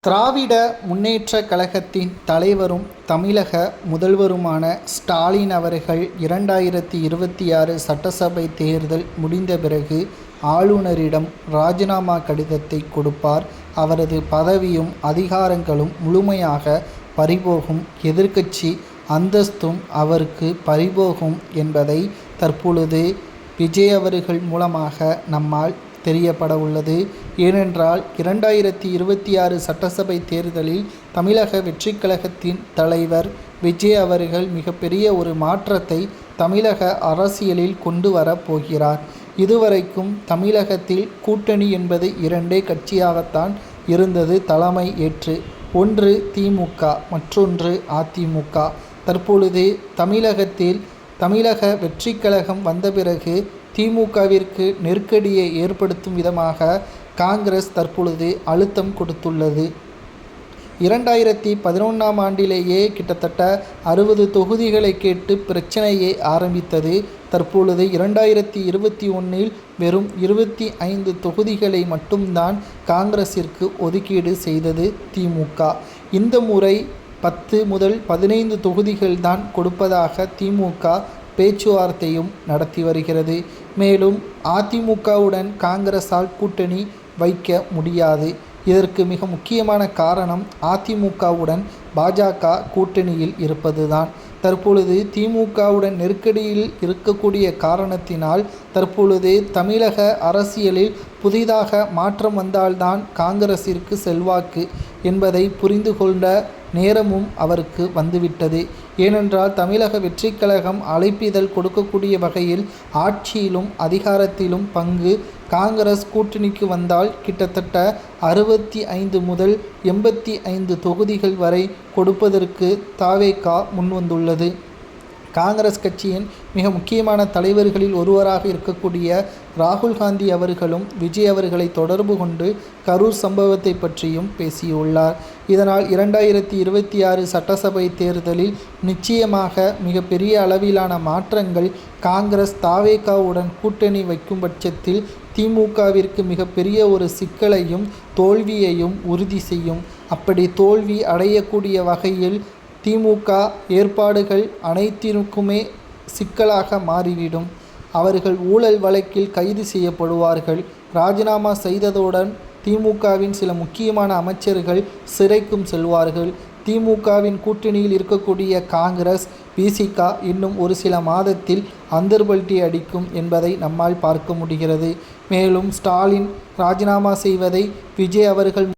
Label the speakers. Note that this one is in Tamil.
Speaker 1: திராவிட முன்னேற்றக் கழகத்தின் தலைவரும் தமிழக முதல்வருமான ஸ்டாலின் அவர்கள் 2026 சட்டசபை தேர்தல் முடிந்த பிறகு ஆளுநரிடம் ராஜினாமா கடிதத்தை கொடுப்பார். அவரது பதவியும் அதிகாரங்களும் முழுமையாக பறிபோகும், எதிர்க்கட்சி அந்தஸ்தும் அவருக்கு பறிபோகும் என்பதை தற்பொழுது விஜய் அவர்கள் மூலமாக நம்மால் தெரியப்பட உள்ளது. ஏனென்றால் 2026 சட்டசபை தேர்தலில் தமிழக வெற்றிக் கழகத்தின் தலைவர் விஜய் அவர்கள் மிகப்பெரிய ஒரு மாற்றத்தை தமிழக அரசியலில் கொண்டு வரப் போகிறார். இதுவரைக்கும் தமிழகத்தில் கூட்டணி என்பது இரண்டே கட்சியாகத்தான் இருந்தது தலைமை ஏற்று. ஒன்று திமுக, மற்றொன்று அதிமுக. தற்பொழுது தமிழகத்தில் தமிழக வெற்றிக் கழகம் வந்த பிறகு திமுகவிற்கு நெருக்கடியை ஏற்படுத்தும் விதமாக காங்கிரஸ் தற்பொழுது அழுத்தம் கொடுத்துள்ளது. 2011ஆம் ஆண்டிலேயே கிட்டத்தட்ட 60 தொகுதிகளை கேட்டு பிரச்சனையை ஆரம்பித்தது. தற்பொழுது 2021இல் வெறும் 25 தொகுதிகளை மட்டும்தான் காங்கிரசிற்கு ஒதுக்கீடு செய்தது திமுக. இந்த முறை 10 முதல் 15 தொகுதிகள் தான் கொடுப்பதாக திமுக பேச்சுவார்த்தையும் நடத்தி வருகிறது. மேலும் அதிமுகவுடன் காங்கிரஸால் கூட்டணி வைக்க முடியாது. இதற்கு மிக முக்கியமான காரணம் அதிமுகவுடன் பாஜக கூட்டணியில் இருப்பதுதான். தற்பொழுது திமுகவுடன் நெருக்கடியில் இருக்கக்கூடிய காரணத்தினால் தற்பொழுது தமிழக அரசியலில் புதிதாக மாற்றம் வந்தால்தான் காங்கிரசிற்கு செல்வாக்கு என்பதை புரிந்து கொண்ட நேரமும் அவருக்கு வந்துவிட்டது. ஏனென்றால் தமிழக வெற்றிக் கழகம் அழைப்பிதழ் கொடுக்கக்கூடிய வகையில் ஆட்சியிலும் அதிகாரத்திலும் பங்கு காங்கிரஸ் கூட்டணிக்கு வந்தால் கிட்டத்தட்ட 65 முதல் 85 தொகுதிகள் வரை கொடுப்பதற்கு தாவேகா முன்வந்துள்ளது. காங்கிரஸ் கட்சியின் மிக முக்கியமான தலைவர்களில் ஒருவராக இருக்கக்கூடிய ராகுல் காந்தி அவர்களும் விஜய் அவர்களை தொடர்பு கொண்டு கரூர் சம்பவத்தை பற்றியும் பேசியுள்ளார். இதனால் 2026 சட்டசபை தேர்தலில் நிச்சயமாக மிகப்பெரிய அளவிலான மாற்றங்கள் காங்கிரஸ் தாவேகாவுடன் கூட்டணி வைக்கும் பட்சத்தில் திமுகவிற்கு மிகப்பெரிய ஒரு சிக்கலையும் தோல்வியையும் உறுதி செய்யும். அப்படி தோல்வி அடையக்கூடிய வகையில் திமுக ஏற்பாடுகள் அனைத்திற்குமே சிக்கலாக மாறிவிடும். அவர்கள் ஊழல் வழக்கில் கைது செய்யப்படுவார்கள். ராஜினாமா செய்ததுடன் திமுகவின் சில முக்கியமான அமைச்சர்கள் சிறைக்கும் செல்வார்கள். திமுகவின் கூட்டணியில் இருக்கக்கூடிய காங்கிரஸ், விசிக இன்னும் ஒரு சில மாதத்தில் அந்தர்பல்ட்டி அடிக்கும் என்பதை நம்மால் பார்க்க முடிகிறது. மேலும் ஸ்டாலின் ராஜினாமா செய்வதை விஜய் அவர்கள்